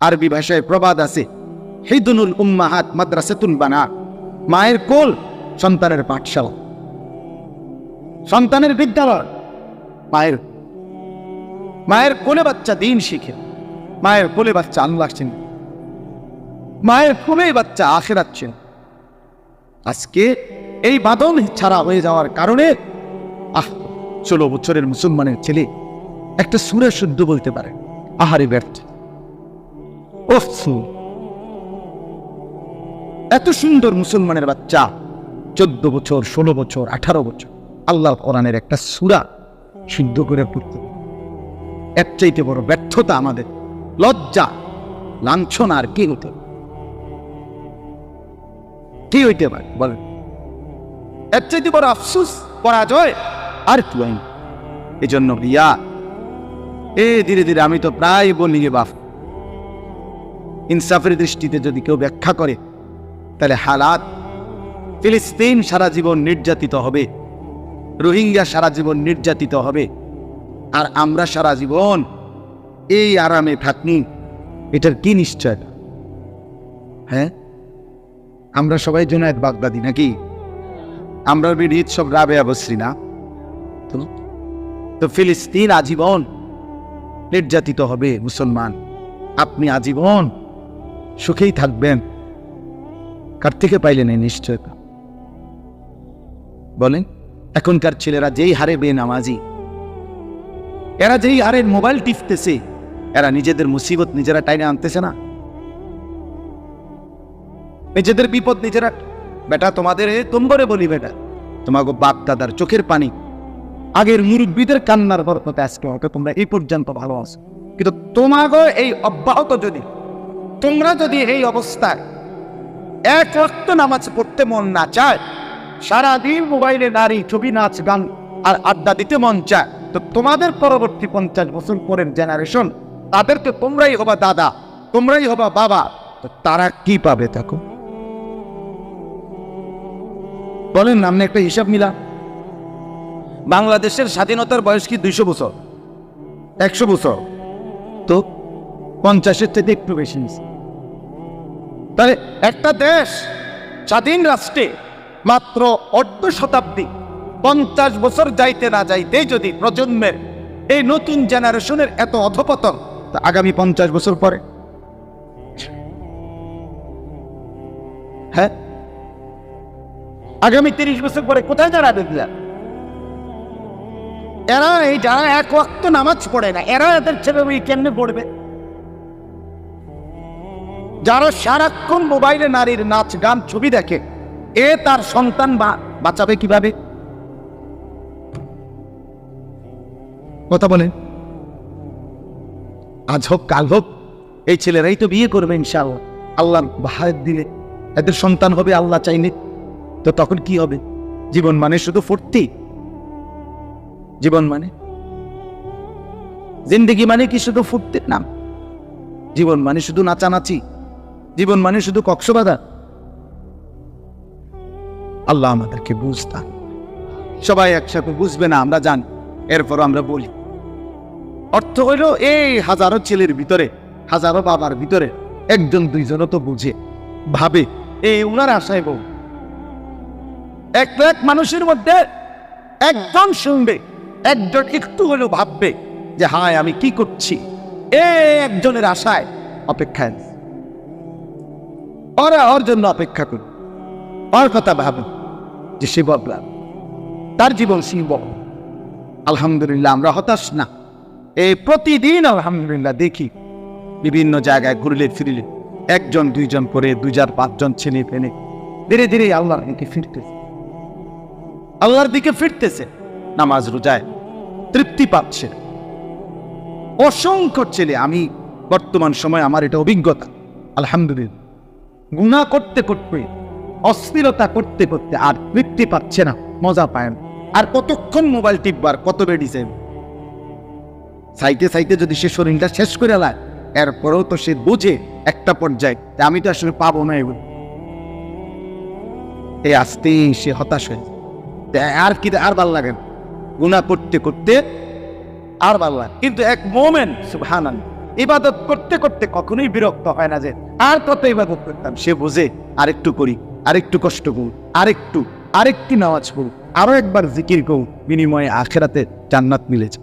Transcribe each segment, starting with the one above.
আরবি ভাষায় প্রবাদ আছে, হিদুনুল উম্মাহাত মাদ্রাসাতুন বানা। মায়ের কোল সন্তানের পাঠশালা, সন্তানের বিদ্যালয়। মায়ের কোলে বাচ্চা দিন শিখে, মায়ের কোলে বাচ্চা আল্লাহ চিনে, মায়ের কোলে বাচ্চা আখিরাত চিনে। আজকে এই বাঁধন ছাড়া হয়ে যাওয়ার কারণে 16 বছরের মুসলমানের ছেলে একটা সূরা শুদ্ধ বলতে পারে, আহারে ব্যর্থ। এত সুন্দর মুসলমানের বাচ্চা 14 বছর, 16 বছর, 18 বছর আল্লাহর কোরআনের একটা সূরা শুদ্ধ করে পড়তে, এর চাইতে বড় ব্যর্থতা আমাদের, লজ্জা, লাঞ্ছনা আর কি হতে পারে বলেন? এর চাইতে বড় আফসোস, পরাজয় আর কি হয়? এই জন্য ধীরে ধীরে আমি তো প্রায় বলি বাপ, ইনসাফের দৃষ্টিতে যদি কেউ ব্যাখ্যা করে তাহলে হালাত, ফিলিস্তিন সারা জীবন নির্যাতিত হবে, রোহিঙ্গা সারা জীবন নির্যাতিত হবে, আর আমরা সারা জীবন এই আরামে থাকি, এটার কি নিশ্চয়তা? হ্যাঁ, আমরা সবাই জুনায়েদ বাগদাদি নাকি? আমরা বিড়িত সব রাবেয়া বসরি না? তো ফিলিস্তিন আজীবন নির্যাতিত হবে। মুসলমান, আপনি আজীবন সুখেই থাকবেন, কার থেকে পাইলেন এই নিশ্চয়তা বলেন? এখনকার ছেলেরা যেই হারে বেনামাজি, এরা যেই হারে মোবাইল টিপতেছে, এরা নিজেদের মুসিবত নিজেরা টাইনে আনতেছে না? নিজেদের বিপদ নিজেরা। বেটা তোমাদের তোমরে বলি, বেটা তোমাকে বাপ দাদার চোখের পানি, আগের মুরব্বীদের কান্নার বরকতে আজকে হয়তো তোমরা এই পর্যন্ত ভালো আছো, কিন্তু তোমাকে এই অব্যাহত তোমরা যদি এই অবস্থায় এক ওয়াক্ত নামাজ পড়তে মন না চায়, সারাদিন মোবাইলে নারী ছবি, নাচ, গান আর আড্ডা দিতে মন চায়, তো তোমাদের পরবর্তী 50 বছর পরের জেনারেশন, তাদেরকে তোমরাই হবা দাদা, তোমরাই হবা বাবা, তো তারা কি পাবে? থাকো বলেন, নামনে একটা হিসাব মিলা। বাংলাদেশের স্বাধীনতার বয়স কি 200 বছর, 100 বছর? তো 50-এর থেকে একটু বেশি। তাহলে একটা দেশ স্বাধীন রাষ্ট্রে মাত্র অর্ধ শতাব্দী, 50 বছর যাইতে না যাইতেই যদি প্রজন্মের এই নতুন জেনারেশনের এত অধপতন, তা আগামী 50 বছর পরে, হ্যাঁ, আগামী 30 বছর পরে কোথায় দাঁড়াবে? এরা এই যারা এক ওয়াক্ত নামাজ পড়ে না, এরা এদের ছেলে মেয়ে কেমনে পড়বে? যারা সারাক্ষণ মোবাইলে নারীর নাচ, গান, ছবি দেখে, তার সন্তান বাঁচাবে কিভাবে? কথা বলেন। আজ হোক কাল হোক এই ছেলেরাই তো বিয়ে করবে ইনশাআল্লাহ, আল্লাহ বাহার দিলে এদের সন্তান হবে আল্লাহ চাইলে। তো তখন কি হবে? জীবন মানে শুধু ফুর্তি? জীবন মানে, জিন্দেগি মানে কি শুধু ফুর্তির নাম? জীবন মানে শুধু নাচানাচি? জীবন মানে শুধু কক্সবাজার? আল্লাহ আমাদেরকে বুঝতাম। সবাই একসাথে বুঝবে না, আমরা জানি, এরপর আমরা বলি। অর্থ হইল এই হাজারো ছেলের ভিতরে, হাজারো বাবার ভিতরে 1-2জনও তো বুঝে, ভাবে উনার আশায় বউ। 1 লাখ মানুষের মধ্যে একজন শুনবে, একজন একটু হলেও ভাববে যে হায় আমি কি করছি, একজনের আশায় অপেক্ষায়, ওর জন্য অপেক্ষা করি, ওর কথা ভাবো যে সে বদলাম, তার জীবন শিব। আলহামদুলিল্লাহ আমরা হতাশ না। প্রতিদিন আলহামদুলিল্লাহ দেখি বিভিন্ন জায়গায় ঘুরলে ফিরলে 1-2জন করে 2-5জন ছেলে ফেলে ধীরে ধীরে আল্লাহর দিকে ফিরতেছে, আল্লাহর দিকে ফিরতেছে, নামাজ রোজায় তৃপ্তি পাচ্ছে। অসংখ্য ছেলে, আমি বর্তমান সময় আমার এটা অভিজ্ঞতা, আলহামদুলিল্লাহ, গুনাহ করতে করতে, অস্থিরতা করতে করতে আর তৃপ্তি পাচ্ছে না, মজা পায় না। আর কতক্ষণ মোবাইল টিপবার, কত বেডিছে সাইতে সাইতে যদি সে শরীরটা শেষ করে লায়, এরপরেও তো সে বুঝে একটা পর্যায়ে আমি তো আসলে পাবো না, এগুলো আসতে সে হতাশ হয়ে আর কি, আর ভাল লাগে গুনাহ করতে করতে আর ভাল লাগে। কিন্তু এক মোমেন্ট সুবহানাল্লাহ, ইবাদত করতে করতে কখনোই বিরক্ত হয় না যে আর কত ইবাদত করতাম। সে বোঝে আরেকটু করি, আরেকটু কষ্ট করুন, আরেকটি নামাজ পড়ুন, আরো একবার জিকির করুন, বিনিময়ে আখেরাতে জান্নাত মিলেছে।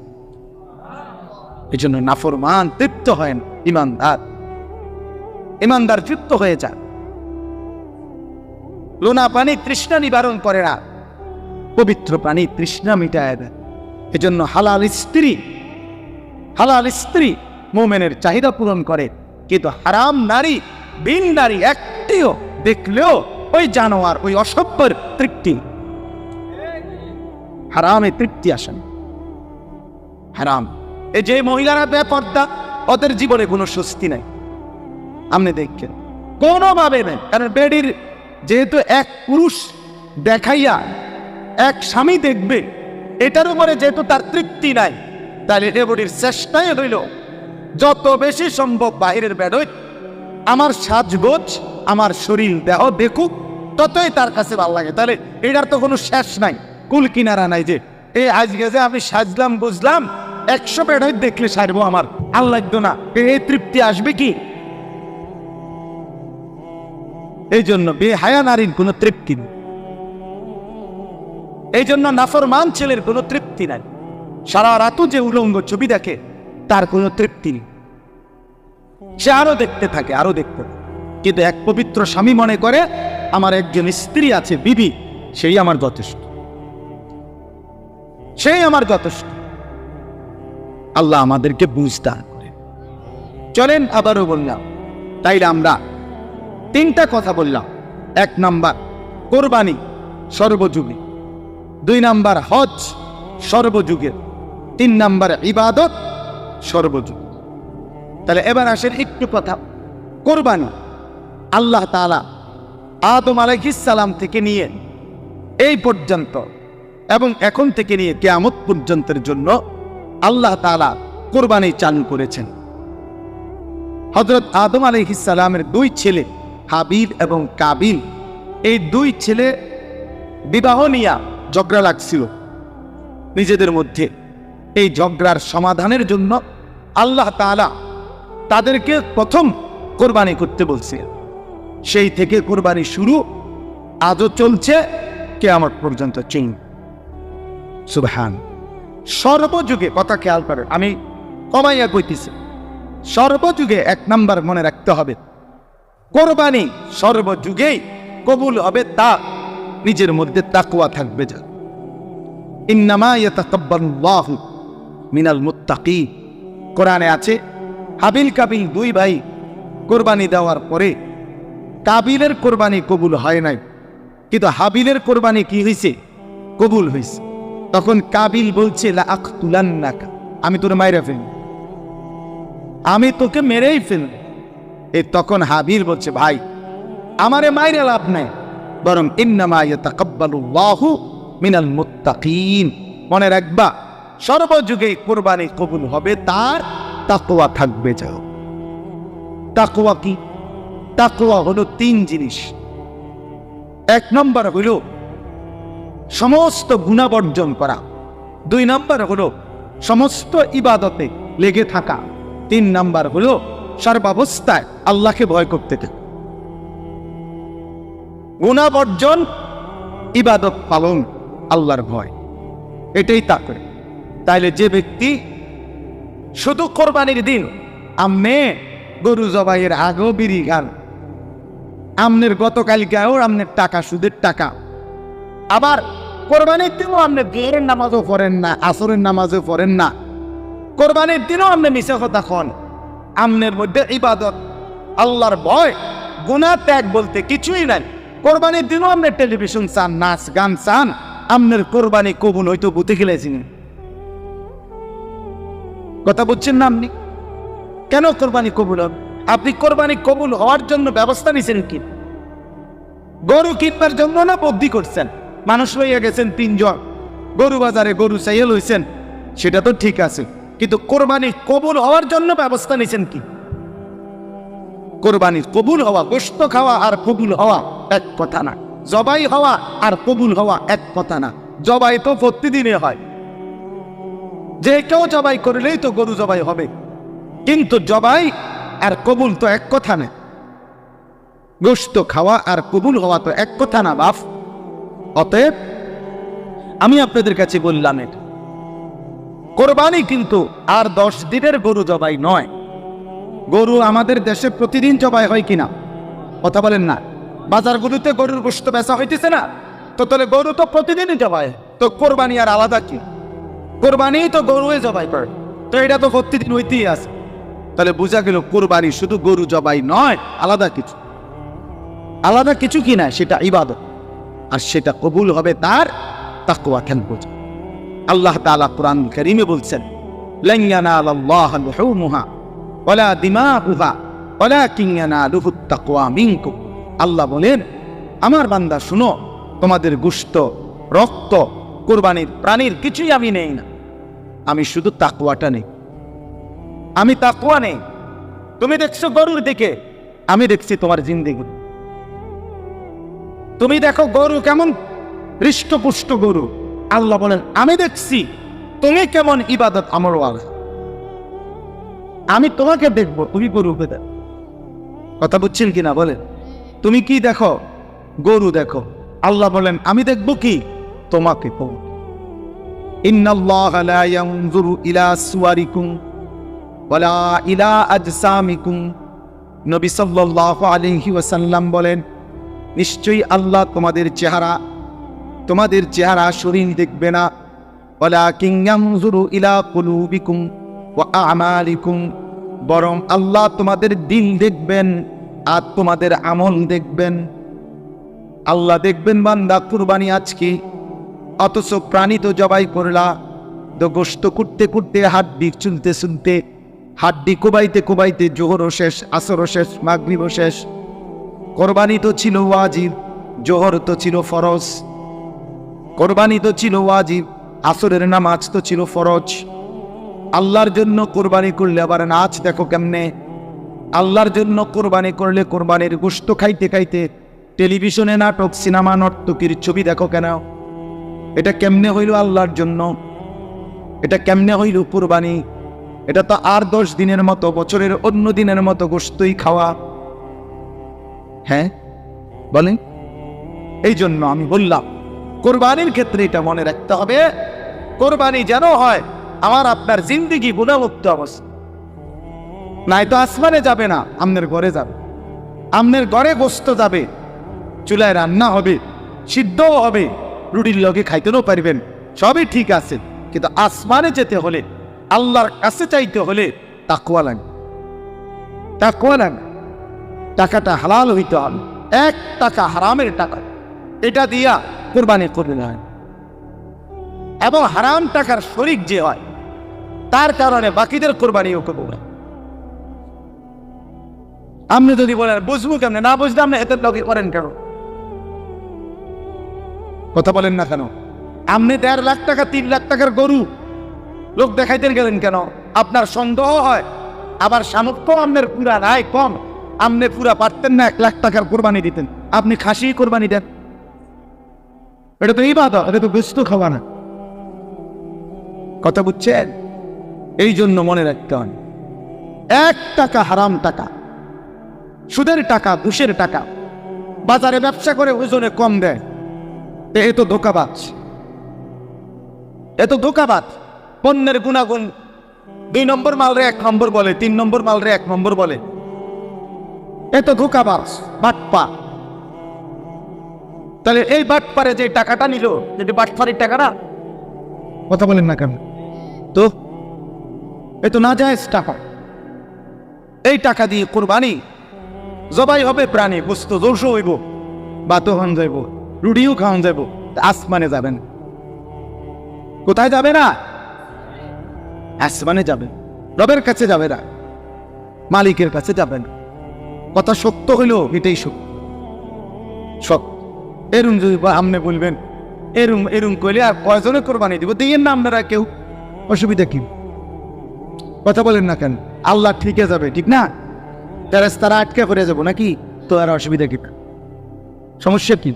এই জন্য নাফরমান তৃপ্ত হয় না, ইমানদার তৃপ্ত হয়ে যায়। লোনা পানি তৃষ্ণা নিবারণ করে না, পবিত্র পানি তৃষ্ণা মিটায় দেয়। এজন্য হালাল স্ত্রী মোমেনের চাহিদা পূরণ করে, কিন্তু হারাম নারী, বিন নারী একটিও দেখলেও ওই জানোয়ার, ওই অসভ্যের তৃপ্তি, হারামে তৃপ্তি আসে না। হারাম এই যে মহিলারা বেপর্দা, ওদের জীবনে কোনো স্বস্তি নাই। আপনি দেখছেন কোনোভাবে নেই, কারণ বেডির যেহেতু এক পুরুষ দেখাইয়া এক স্বামী দেখবে, এটার উপরে যেহেতু তার তৃপ্তি নাই, তাহলে এ বডির চেষ্টাই হইল যত বেশি সম্ভব বাহিরের বেডই আমার সাজগোজ, আমার শরীর দেহ দেখুক, ততই তার কাছে ভালো লাগে। তাহলে এটার তো কোনো শেষ নাই, কুল কিনারা নাই যে এই আজকে যে আমি সাজলাম বুঝলাম 100 বেডই দেখলে সারবো, আমার ভাল লাগতো না, এই তৃপ্তি আসবে কি? এই জন্য বেহায়া নারীর কোনো তৃপ্তি নেই, এই জন্য নাফরমান ছেলের কোনো তৃপ্তি নাই। সারা রাতও যে উলঙ্গ ছবি দেখে তার কোনো তৃপ্তি নেই, সে আরো দেখতে থাকে, আরো দেখতে থাকে। কিন্তু এক পবিত্র স্বামী মনে করে আমার একজন স্ত্রী আছে, বিবি, সেই আমার যথেষ্ট, সেই আমার যথেষ্ট। আল্লাহ আমাদেরকে বুঝ দান করে। চলেন আবারও বললাম, তাইলে আমরা 3টা কথা বললাম। 1 নাম্বার কোরবানি সর্বযুগে, 2 নাম্বার হজ সর্বযুগের, 3 নাম্বার ইবাদত সর্বযুগ। তাহলে এবার আসেন একটু কথা। কোরবানি আল্লাহ তাআলা আদম আলাইহিস সালাম থেকে নিয়ে এই পর্যন্ত এবং এখন থেকে নিয়ে কিয়ামত পর্যন্তের জন্য আল্লাহ তাআলা কোরবানি চালু করেছেন। হযরত আদম আলাইহিস সালামের 2 ছেলে হাবিল এবং কাবিল, এই 2 ছেলে বিবাহ নিয়ে ঝগড়া লাগছিল নিজেদের মধ্যে। এই ঝগড়ার সমাধানের জন্য আল্লাহ তাআলা তাদেরকে প্রথম কোরবানি করতে বলছে। সেই থেকে কোরবানি শুরু, আজও চলছে, কিয়ামত পর্যন্ত চলবে। সুবহান। সর্বযুগে, কথা খেয়াল করে, আমি কমাইয়া কইতেছি, সর্বযুগে 1 নাম্বার মনে রাখতে হবে, কোরবানি সর্বযুগেই কবুল হবে তা নিজের মধ্যে তাকওয়া থাকবে। যা ইন্নামা ইয়াতাকাব্বালুল্লাহু মিনাল মুত্তাকিন, কোরআনে আছে হাবিল কাবিল 2 ভাই কোরবানি দেওয়ার পরে কাবিলের কোরবানি কবুল হয় নাই, কিন্তু হাবিলের কোরবানি কি হয়েছে? কবুল হয়েছে। তখন কাবিল বলছে লা আকতুলান্নাকা, আমি তোরে মাইরা ফেলব, আমি তোকে মেরেই ফেলব। তখন হাবিল বলছে ভাই আমারে মাইরা লাভ নাই, বরং ইন্নামা ইয়াতাকাব্বালুল্লাহু মিনাল মুত্তাকিন, মনে রাখবা সর্বযুগে কোরবানি কবুল হবে তার তাকওয়া থাকবে। যাও, তাকওয়া কি? তাকওয়া হলো 3 জিনিস। 1 নম্বর হলো সমস্ত গুনাহ বর্জন করা, 2 নম্বর হলো সমস্ত ইবাদতে লেগে থাকা, 3 নম্বর হলো সর্বাবস্থায় আল্লাহকে ভয় করতে থাকা। গুনাহ বর্জন, ইবাদত পালন, আল্লাহর ভয়, এটাই তাকওয়া। তাইলে যে ব্যক্তি শুধু কোরবানির দিন আমনে গরু জবাইয়ের আগেও বিড়ি খান, আমনের গতকালকেও আমনের টাকা সুদের টাকা, আবার কোরবানির দিনও আপনি জোহরের নামাজও পড়েন না, আসরের নামাজও পড়েন না, কোরবানির দিনও আপনি মিছে কথা কন, আমনের মধ্যে ইবাদত, আল্লাহর ভয়, গুনাহ ত্যাগ বলতে কিছুই নাই। কোরবানির দিনও আপনি টেলিভিশন চান, নাচ গান চান, আমনের কোরবানি কবুল হয়তো বুঝে গেলেছেন। কথা বুঝছেন না? আপনি কেন কোরবানি কবুল হবে? আপনি কোরবানি কবুল হওয়ার জন্য ব্যবস্থা নিছেন কি? গরু কিনবার জন্য না বুদ্ধি করছেন? মানুষ লইয়া গেছেন 3 জন, গরু বাজারে গরু চাইয়ে লইছেন, সেটা তো ঠিক আছে, কিন্তু কোরবানি কবুল হওয়ার জন্য ব্যবস্থা নিছেন কি? কোরবানি কবুল হওয়া, গোশত খাওয়া আর কবুল হওয়া এক কথা না, জবাই হওয়া আর কবুল হওয়া এক কথা না। জবাই তো প্রতিদিনে হয়, যে কেউ জবাই করলেই তো গরু জবাই হবে, কিন্তু জবাই আর কবুল তো এক কথা না, গোশত খাওয়া আর কবুল হওয়া তো এক কথা না বাপ। অতএব আমি আপনাদের কাছে বললাম, এটা কোরবানি কিন্তু আর 10 দিনের গরু জবাই নয়। গরু আমাদের দেশে প্রতিদিন জবাই হয় কিনা কথা বলেন না? বাজারগুলোতে গরুর গোশত বেচা হইতেছে না? তো তাহলে গরু তো প্রতিদিনই জবাই, তো কোরবানি আর আলাদা কি? কোরবানি তো গরুই জবাই করে, তো এটা তো প্রতিদিন হইতেই আছে। তাহলে বোঝা গেল কোরবানি শুধু গরু জবাই নয়, আলাদা কিছু। আলাদা কিছু কি না, সেটা ইবাদত, আর সেটা কবুল হবে তার তাকওয়া থাকবে। আল্লাহ তাআলা কুরআন কারীমে বলছেন, লান ইয়ানালাল্লাহা লুহুমুহা ওয়ালা দিমাউহা ওয়ালাকিন ইয়ানালুহুত তাকওয়া মিনকুম। আল্লাহ বলেন, আমার বান্দা শুনো, তোমাদের গোশত, রক্ত, কুরবানির প্রাণীর কিছুই আমি নেই না, আমি শুধু তাকওয়াটা নেই। আমি তাকওয়া নেই। তুমি দেখছো গরুর দিকে, আমি দেখছি তোমার জিন্দেগি। তুমি দেখো গরু কেমন হৃষ্টপুষ্ট গরু, আল্লাহ বলেন আমি দেখছি তুমি কেমন ইবাদত আমলওয়ালা। আমি তোমাকে দেখবো, তুমি গরুকে দেখো। কথা বুঝছেন কিনা বলেন? তুমি কি দেখো? গরু দেখো। আল্লাহ বলেন আমি দেখবো কি? তোমাকে। ইন্নাল্লাহা লা ইয়ানজুরু ইলা সুওয়ারিকুম ওয়ালা ইলা আজসামিকুম। নবী সাল্লাল্লাহু আলাইহি ওয়াসাল্লাম বলেন, নিশ্চয়ই আল্লাহ তোমাদের চেহারা শরীর দেখবে না, ওয়ালাকিন ইয়ানজুরু ইলা কুলুবিকুম ওয়া আমালিকুম, বরং আল্লাহ তোমাদের দিল দেখবেন আর তোমাদের আমল দেখবেন। আল্লাহ দেখবেন বান্দা কুরবানি আজকে, অথচ প্রাণী তো জবাই করলা, তো গোশত কুটতে কুটতে, হাড্ডি চুলতে চুলতে, হাড্ডি কোবাইতে কোবাইতে জোহরও শেষ, আসরও শেষ, মাগরিবও শেষ। কোরবানি তো ছিল ওয়াজিব, জোহর তো ছিল ফরজ। কোরবানি তো ছিল ওয়াজিব, আসরের নামাজ তো ছিল ফরজ। আল্লাহর জন্য কোরবানি করলে আবার নাচ দেখো কেমনে। আল্লাহর জন্য কোরবানি করলে কোরবানির গোশত খাইতে খাইতে টেলিভিশনে নাটক, সিনেমা, নর্তকীর ছবি দেখো কেন? এটা কেমনে হইল আল্লাহর জন্য? এটা কেমনে হইল কোরবানি? এটা তো আর 10 দিনের মতো, বছরের অন্য দিনের মতো গোশতই খাওয়া। হ্যাঁ বলেন? এই জন্য আমি বললাম কোরবানির ক্ষেত্রে এটা মনে রাখতে হবে, কোরবানি যেন হয় আমার আপনার জিন্দেগি গুণামুক্ত অবস্থা। নাই তো আসমানে যাবে না, আমনের ঘরে যাবে। আমনের ঘরে গোশত যাবে, চুলায় রান্না হবে, সিদ্ধও হবে, রুটির লগে খাইতেও পারবেন, সবই ঠিক আছে। কিন্তু আসমানে যেতে হলে, আল্লাহর কাছে চাইতে হলে তাকওয়া লাগবে। তাকওয়া লাগবে। টাকাটা হালাল হইতে হবে। 1 টাকা হারামের টাকা, এটা দিয়া কোরবানি করবে না। এবং হারাম টাকার শরীক যে হয়, তার কারণে বাকিদের কোরবানিও করবো না। আপনি যদি বলেন বুঝবো কেমনে, না বুঝলে আপনি এত লগে করেন কেন? কথা বলেন না কেন? আপনি 1.5 লাখ টাকা, 3 লাখ টাকার গরু লোক দেখাইতে গেলেন কেন? আপনার সন্দেহ হয়, আবার সামর্থ্য আপনার পুরা নাই, কম। আপনি পুরা পারতেন না 1 লাখ টাকার কোরবানি দিতেন, আপনি খাসি কোরবানি দেন। এটা তো ইবাদত, এটা তো গোশত খাওয়া না। কথা বুঝছেন? এই জন্য মনে রাখতে হয়, 1 টাকা হারাম টাকা, সুদের টাকা, ঘুষের টাকা, বাজারে ব্যবসা করে ওজনে কম দেয়, এ তো ধোঁকাবাজ। এ তো ধোঁকাবাজ। পণ্যের গুণাগুণ 2 নম্বর মালরে 1 নম্বর বলে, 3 নম্বর মালরে 1 নম্বর বলে, এ তো ধোঁকাবাজ, বাটপা। তাহলে এই বাটপারে যে টাকাটা নিল, যেটি বাটপারের টাকা না? কথা বলেন না কেন? তো এ তো নাজায়েজ টাকা। এই টাকা দিয়ে কোরবানি জবাই হবে, প্রাণী গোশত জোশ হইব, ভাতও খাওয়ান যাইব, রুটিও খাওয়ান যাইব, আসমানে যাবেন। কোথায় যাবে না? আসমানে যাবে, রবের কাছে যাবে না, মালিকের কাছে যাবে না। কথা সত্য হইল, এটাই সত্য। এরম যদি আপনি বলবেন, এরম কইলে আর কয়জনে কোরবানি দিব? দিয়েন না আপনারা কেউ, অসুবিধা কি? কথা বলেন না কেন? আল্লাহ ঠিকে যাবে, ঠিক না? ফেরেশতারা আটকে পড়ে যাবো নাকি? তো আর অসুবিধা কি? সমস্যা কি?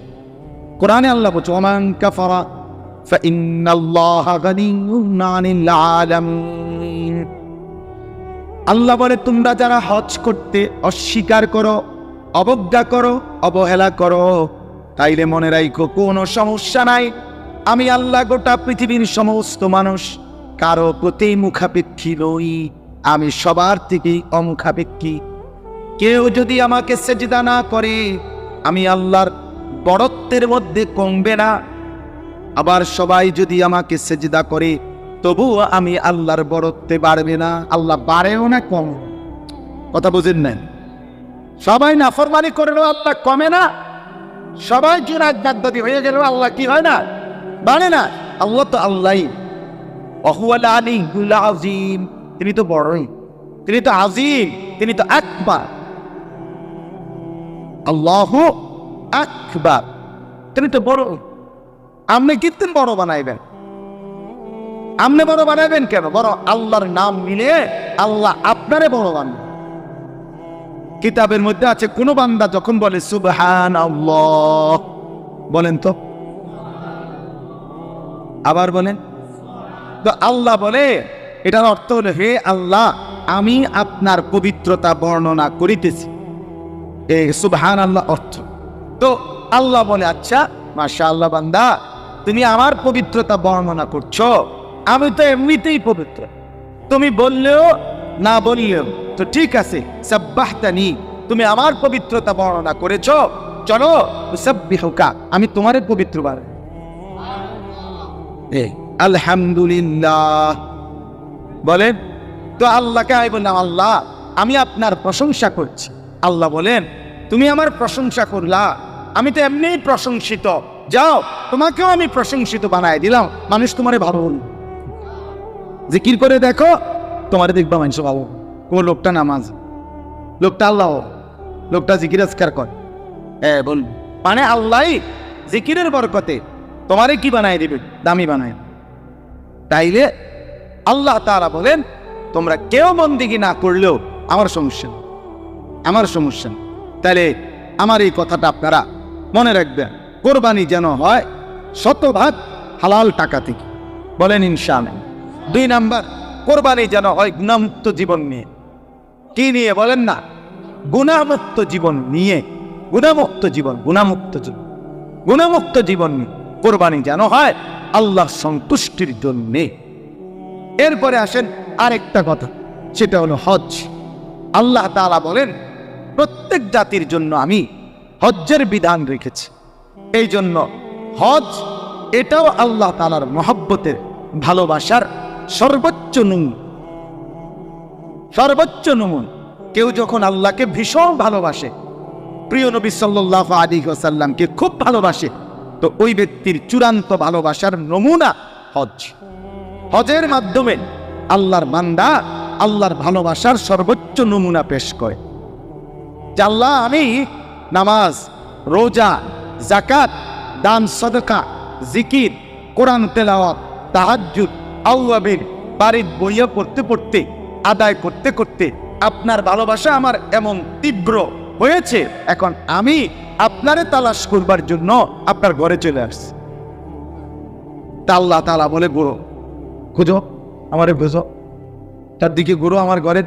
কোরআনে আল্লাহ বলছে, ওমান কাফারা ফাইন্নাল্লাহা গানিয়্যুন আনিল আলামিন। আল্লাহ বলে তোমরা যারা হজ করতে অস্বীকার করো, অবজ্ঞা করো, অবহেলা করো, তাইলে মনে রাখো কোনো সমস্যা নাই। আমি আল্লাহ গোটা পৃথিবীর সমস্ত মানুষ কারো প্রতি মুখাপেক্ষী নই, আমি সবার থেকেই অমুখাপেক্ষী। কেউ যদি আমাকে সেজদা না করে আমি আল্লাহর বড়ত্বের মধ্যে কমবে না, আবার সবাই যদি আমাকে সেজদা করে তবুও আমি আল্লাহর বড়ত্বে বাড়বে না। আল্লাহ বাড়েও না কম, কথা বুঝেন না? সবাই নাফরমানি করলেও আল্লাহ কমে না, সবাই জুনাদি হয়ে গেলেও আল্লাহ কি হয় না, বাড়ে না। আল্লাহ তো আল্লাহই, ওয়াহুয়াল আলিয়্যুল আযীম, তিনি তো বড়ই, তিনি তো আজিম, তিনি তো আকবার। আল্লাহু আকবার, তিনি তো বড়। আপনি কীর্তন বড় বানাইবেন, আপনি বড় বানাইবেন কেন? বড় আল্লাহর নাম মিলে আল্লাহ আপনারে বড় বানাবেন। কিতাবের মধ্যে আছে কোন বান্দা যখন বলে সুবহানাল্লাহ, বলেন তো, আবার বলেন তো, আল্লাহ বলে এটার অর্থ হলো হে আল্লাহ আমি আপনার পবিত্রতা বর্ণনা করিতেছি, এই সুবহানাল্লাহ অর্থ। তো আল্লাহ বলে আচ্ছা মাশাআল্লাহ বান্দা তুমি আমার পবিত্রতা বর্ণনা করছো, আমি তো এমনিতেই পবিত্র, তুমি বললেও না বললেও তো ঠিক আছে। সাব্বাহতানি, তুমি আমার পবিত্রতা বর্ণনা করেছো, চলো উসাব্বিহুকা, আমি তোমারে পবিত্র বানাই। আলহামদুলিল্লাহ বলেন তো, আল্লাহকে আমি বললাম আল্লাহ আমি আপনার প্রশংসা করছি। আল্লাহ বলেন তুমি আমার প্রশংসা করলা, আমি তো এমনিই প্রশংসিত, যাও তোমাকেও আমি প্রশংসিত বানাই দিলাম, মানুষ তোমারে ভালো বল, জিকির করে দেখো তোমারে দেখবা মানুষ ভালো। কোন লোকটা নামাজ, লোকটা আল্লাহ, লোকটা জিকির আজকার করে, বল মানে আল্লাহ জিকিরের বরকতে তোমারে কি বানাই দিবে, দামি বানায়। তাইলে আল্লাহ তাআলা বলেন তোমরা কেউ বন্দেগী না করলেও আমার সমস্যা নেই, আমার সমস্যা নেই। তাহলে আমার এই কথাটা আপনারা মনে রাখবেন, কোরবানি যেন হয় শতভাগ হালাল টাকা থেকে, বলেন ইনশাআল্লাহ। 2 নাম্বার, কোরবানি যেন হয় গুনাহমুক্ত জীবন নিয়ে। কি নিয়ে বলেন না? গুনাহমুক্ত জীবন নিয়ে, গুনাহমুক্ত জীবন, গুনাহমুক্ত জীবন, গুনাহমুক্ত জীবন নিয়ে কোরবানি যেন হয় আল্লাহ সন্তুষ্টির জন্যে। এরপরে আসেন আরেকটা কথা, সেটা হলো হজ। আল্লাহ তাআলা বলেন প্রত্যেক জাতির জন্য আমি হজ্জের বিধান রেখেছি। এই জন্য হজ এটাও আল্লাহ তাআলার মহব্বতের ভালোবাসার সর্বোচ্চ নমুনা, সর্বোচ্চ নমুনা। কেউ যখন আল্লাহকে ভীষণ ভালোবাসে, প্রিয় নবী সাল্লাল্লাহু আলাইহি ওয়াসাল্লামকে খুব ভালোবাসে, তো ওই ব্যক্তির চূড়ান্ত ভালোবাসার নমুনা হজ। হজের মাধ্যমে আল্লাহর বান্দা আল্লাহর ভালোবাসার সর্বোচ্চ নমুনা পেশ করে। যে আল্লাহ আমি নামাজ, রোজা, যাকাত, দান সদকা, জিকির, কোরআন তেলাওয়াত, তাহাজ্জুদ, আওয়াবিন বাড়ির বইয়া পড়তে পড়তে, আদায় করতে করতে আপনার ভালোবাসা আমার এমন তীব্র হয়েছে, এখন আমি আপনারে তালাশ করবার জন্য আপনার ঘরে চলে আসছি। তা আল্লাহ তাআলা বলে ঘুরো, খুঁজো আমারে, বুঝো তার দিকে ঘুরো আমার ঘরের।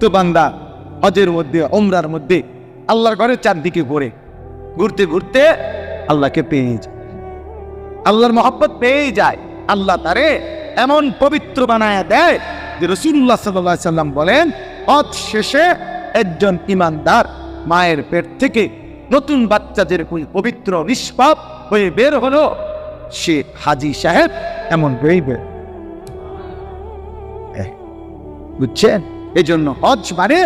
তো বান্দা হজের মধ্যে, ওমরার মধ্যে আল্লাহর ঘরের চারদিকে ঘুরে, ঘুরতে ঘুরতে আল্লাহকে পেয়ে যায়, আল্লাহর মহব্বত পেয়ে যায়। আল্লাহ তারে এমন পবিত্র বানায়া দেয় যে রাসূলুল্লাহ সাল্লাল্লাহু আলাইহি সাল্লাম বলেন হজ শেষে একজন ঈমানদার মায়ের পেট থেকে নতুন বাচ্চা যেরকম পবিত্র নিষ্পাপ হয়ে বের হলো, সে হাজী সাহেব এমন হয়েই বের। বুঝছেন? এই জন্য হজ মানে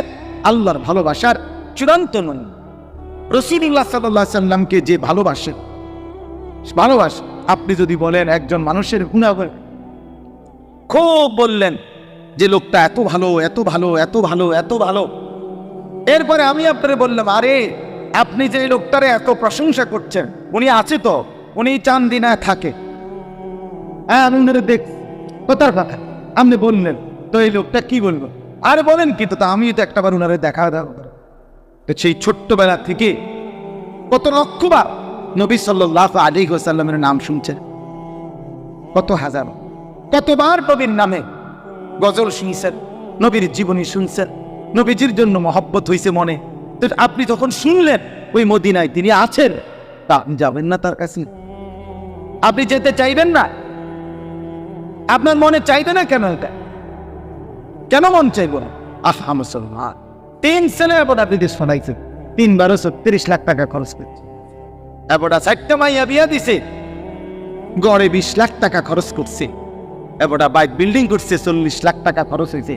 আল্লাহর ভালোবাসার চূড়ান্ত নয়। রাসূলুল্লাহ সাল্লাল্লাহু আলাইহি সাল্লামকে যে ভালোবাসে, আপনি যদি বলেন একজন মানুষের গুণাগুণ খুব বললেন যে লোকটা এত ভালো, এত ভালো, এত ভালো, এত ভালো, এরপরে আমি আপনারে বললাম আরে আপনি যে লোকটারে এত প্রশংসা করছেন, উনি আছে তো, উনি চান্দিনায় থাকে, হ্যাঁ আমি উনারে দেখ, কথার কথা আপনি বললেন, তো এই লোকটা কি বলবো? আরে বলেন কি, তো আমি তো একটাবার উনারে দেখা দাও। তো সেই ছোট্টবেলা থেকে কত লক্ষবার নবী সাল্লাল্লাহু আলাইহি ওয়াসাল্লামের নাম শুনছেন, কত হাজার, কতবার নবীর নামে গজল শুনছেন, নবীর জীবনী শুনছেন, নবীজির জন্য মহব্বত হয়েছে মনে, তো আপনি যখন শুনলেন ওই মদিনায় তিনি আছেন, তা আপনি যাবেন না তার কাছে? আপনি যেতে চাইবেন না? আপনার মনে চাইবে না কেন? এটা কেন মন চাইবো না? আহা মুসলমান, 3 ছেলে এবার বিদেশ ফলাইছেন, 3 লাখ টাকা খরচ করছে, এবার 4টা মাইয়া বিয়া দিছে, গড়ে 20 লাখ টাকা খরচ করছে, এবার বাইক বিল্ডিং করছে, 40 লাখ টাকা খরচ হয়েছে,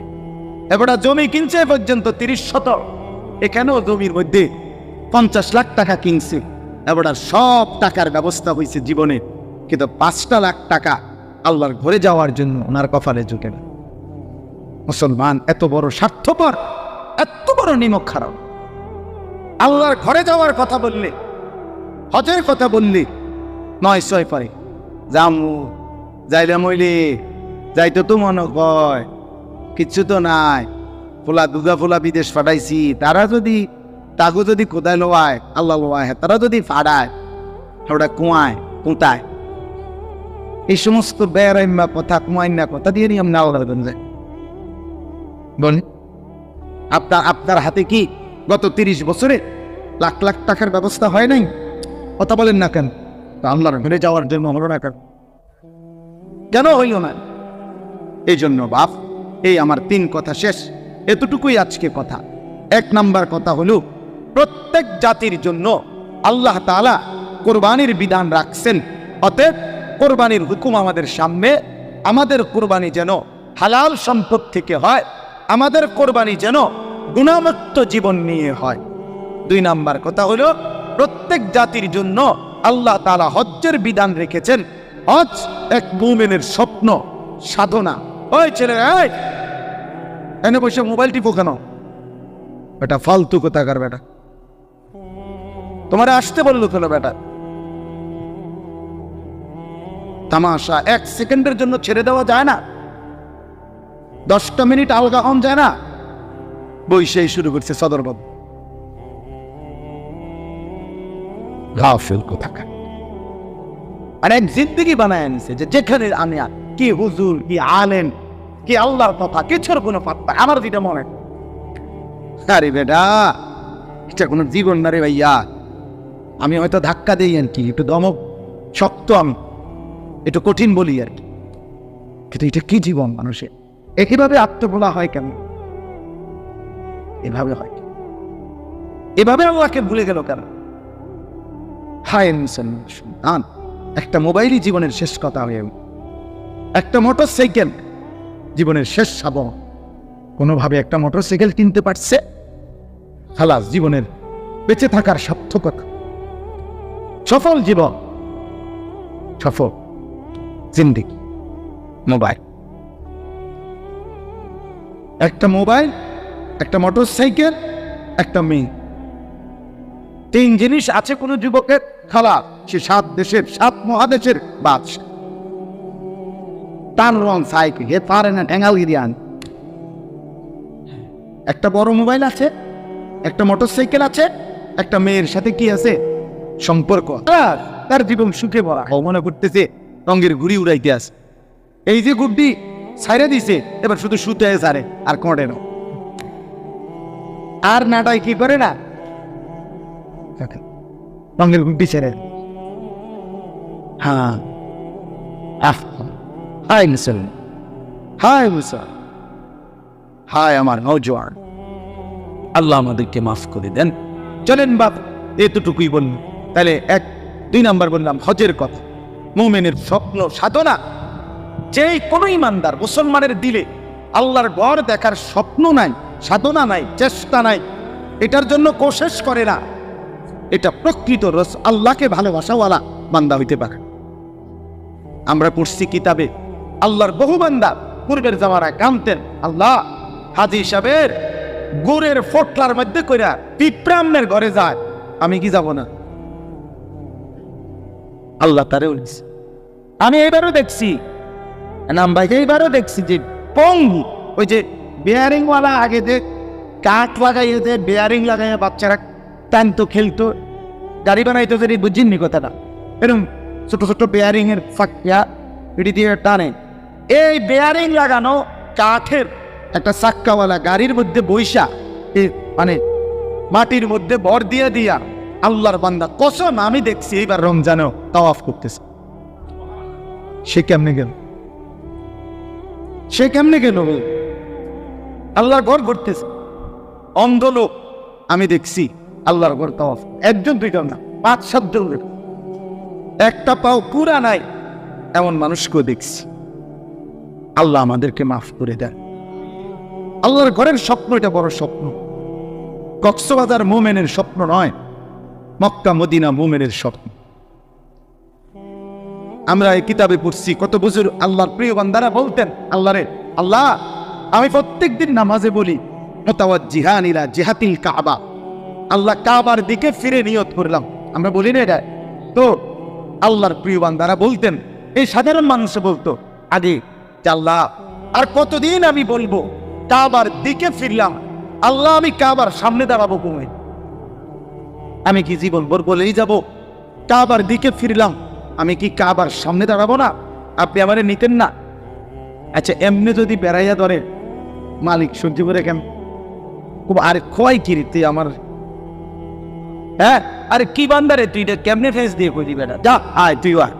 এবার জমি কিনছে পর্যন্ত 30 শতক, এখানেও জমির মধ্যে 50 লাখ টাকা কিনছে, এবার সব টাকার ব্যবস্থা হয়েছে জীবনে, কিন্তু 5টা লাখ টাকা আল্লাহর ঘরে যাওয়ার জন্য ওনার কপালে জুটে না। মুসলমান এত বড় স্বার্থপর, এত বড় নিমক খারাপ। আল্লাহর ঘরে যাওয়ার কথা বললে, হজের কথা বললি, 9 পারে যামু, যাইলাম হইলে যাইতো তো মনে কয় কিচ্ছু তো নাই, ফুলা বিদেশ পাঠাইছি, তারা যদি তাগো যদি কোথায় লোয়ায়, আল্লাহ লোয়ায়, তারা যদি ফাড়ায়, ওটা কুঁতায়, এই সমস্ত বেড়াইম্মা কথা, কুমাইন্না কথা দিয়ে নিয়ে আমি আল্লাহ বলি। আপনার হাতে কি গত 30 বছরে লাখ লাখ টাকার ব্যবস্থা হয় নাই? কথা বলেন না কেন? আল্লাহর ঘরে যাওয়ার জন্য হলো না কেন? কেন হইল না? এই জন্য বাপ, এই আমার 3 কথা শেষ, এতটুকুই আজকে কথা। 1 নাম্বার কথা হলো, প্রত্যেক জাতির জন্য আল্লাহ তাআলা কোরবানির বিধান রাখছেন, অতএব কোরবানির হুকুম আমাদের সামনে, আমাদের কোরবানি যেন হালাল সম্পদ থেকে হয়, আমাদের কোরবানি যেন গুণামুক্ত জীবন নিয়ে হয়। 2 নাম্বার কথা হলো, প্রত্যেক জাতির জন্য আল্লাহ তাআলা হজ্জের বিধান রেখেছেন। হজ এক মুমিনের স্বপ্ন, সাধনা। ওই ছেলে, এনে বসে মোবাইল টিপো কেন? বেটা ফালতু কোথাকার বেটা, তোমার আসতে বললো কেন বেটা? তামাশা 1 সেকেন্ডের জন্য ছেড়ে দেওয়া যায় না, 10টা মিনিট আলগা হন যায় না? বইসেই শুরু করছে সদরবাবু, গাফিল কোথাকার। আর এক জিন্দেগি বানায় আনছে যে যেখানে আমি কি হুজুর, কি আলেম, কি আল্লাহর কথা, কিছুর কোনো পাত্তা আমার যেটা মনে। আরে বেটা, এটা কোনো জীবন না রে ভাইয়া। আমি হয়তো ধাক্কা দিই আর কি, একটু দমক শক্ত, আমি একটু কঠিন বলি আর কি, কিন্তু এটা কি জীবন মানুষের? একইভাবে আত্মভোলা হয় কেন? এভাবে হয়, এভাবে আল্লাহকে ভুলে গেল কেন? হায় মুসলমান, একটা মোবাইলই জীবনের শেষ কথা হয়ে, একটা মোটরসাইকেল জীবনের শেষ সাধন। কোনোভাবে একটা মোটরসাইকেল কিনতে পারছে, খালাস জীবনের বেঁচে থাকার সার্থকতা, সফল জীবন, সফল জিন্দেগি। মোবাইল, একটা মোবাইল, একটা মোটরসাইকেল, একটা মেয়ে, 3 জিনিস আছে কোন যুবকের, খালাস সে 7 দেশের 7 মহাদেশের বাদশা। তার রং সাইকেল হে পারে না ঠেঙ্গালগিরিয়ান। একটা বড় মোবাইল আছে, একটা মোটরসাইকেল আছে, একটা মেয়ের সাথে কি আছে সম্পর্ক, তার জীবন সুখে ভরা। ও মনে করতেছে রঙের ঘুড়ি উড়াইতে আছে। এই যে গুড্ডি ছাইরে দিছে, এবার শুধু শুতে সারে আর কোঁড়ে না, আর নাটাই কি করে না, রঙের গুড্ডি ছেড়ে। হ্যাঁ, হাই মুসলমান, হাই মুসলমান, হায় আমার নওজোয়ান, আল্লাহ আমাদেরকে মাফ করে দেন। চলেন বাপ, এতটুকুই বললাম। তাহলে 2 নাম্বার বললাম হজের কথা, মুমিনের স্বপ্ন, সাধনা। যেই কোনো ইমানদার মুসলমানের দিলে আল্লাহর ঘর দেখার স্বপ্ন নাই, সাধনা নাই, চেষ্টা নাই, এটার জন্য কোশিশ করে না, এটা প্রকৃত আল্লাহকে ভালোবাসাওয়ালা বান্দা হইতে পারে। আমরা পড়ছি কিতাবে, আল্লাহর বহু বান্দা পূর্বের জামানায় কামতেন, আল্লাহ হাজী সাহেবের গুড়ের ফোটলার মধ্যে কইরা পিঁপড়ামের ঘরে যায়, আমি কি যাব না? আল্লাহ তারে বলেছে। আমি এবারও দেখছি, এইবারও দেখছি যে পঙ্গু, ওই যে বেয়ারিং ওয়ালা, আগে যে কাঠ লাগাইতে বেয়ারিং লাগাইয়া বাচ্চারা টানতো, খেলতো, গাড়ি বানাইতো, যদি বুঝিনি কথাটা, এরকম ছোট ছোট বেয়ারিং এর ফাঁকিয়া এটি দিয়ে টানে। এই বেয়ারিং লাগানো কাঠের একটা চাক্কাওয়ালা গাড়ির মধ্যে বইসা মানে মাটির মধ্যে ভর দিয়া দিয়া আল্লাহর বান্দা কসম আমি দেখছি এইবার রমজানেও তাওয়াফ করতেছে। সে কেমনে গেল? সে কেমনে গেল? আল্লাহর ঘর ঘুরতেছে। অন্ধ লোক আমি দেখছি আল্লাহর ঘর তাওয়াফ, একজন দুইজন না, 5-7 জন লোক, একটা পাও পুরা নাই এমন মানুষকেও দেখছি। আল্লাহ আমাদেরকে মাফ করে দেন। আল্লাহর ঘরের স্বপ্ন এটা বড় স্বপ্ন। কক্সবাজার মোমেনের স্বপ্ন নয়, মক্কা মদিনা মোমেনের স্বপ্ন। আমরা এই কিতাবে পড়ছি কত বুজুর আল্লাহর প্রিয় বান্দারা বলতেন আল্লাহরে, আল্লাহ আমি প্রত্যেকদিন নামাজে বলি মুতাওয়াজ্জিহান ইলা জিহাতিল কাবা, আল্লাহ কাবার দিকে ফিরে নিয়ত করলাম। আমরা বলি না এটা? তো আল্লাহর প্রিয় বান্দারা বলতেন, এই সাধারণ মানুষ বলতো আগে যে আল্লাহ আর কতদিন আমি বলবো কাবার দিকে ফিরলাম, আল্লাহ আমি কাবার সামনে দাঁড়াবো কমে, আমি কি জীবন ভর বলেই যাব কাবার দিকে ফিরলাম, আমি কি কাবার সামনে দাঁড়াবো না? আপনি আমারে নিতেন না? আচ্ছা এমনি যদি বেড়াইয়া ধরে মালিক সহ্য করে কেন? আরে খোয়াই কি রে তুই আমার, হ্যাঁ আরে কি বান্দারে তুই এটা কেমনে ফেস দিয়ে করি বেটা, যা আয় তুই আয়।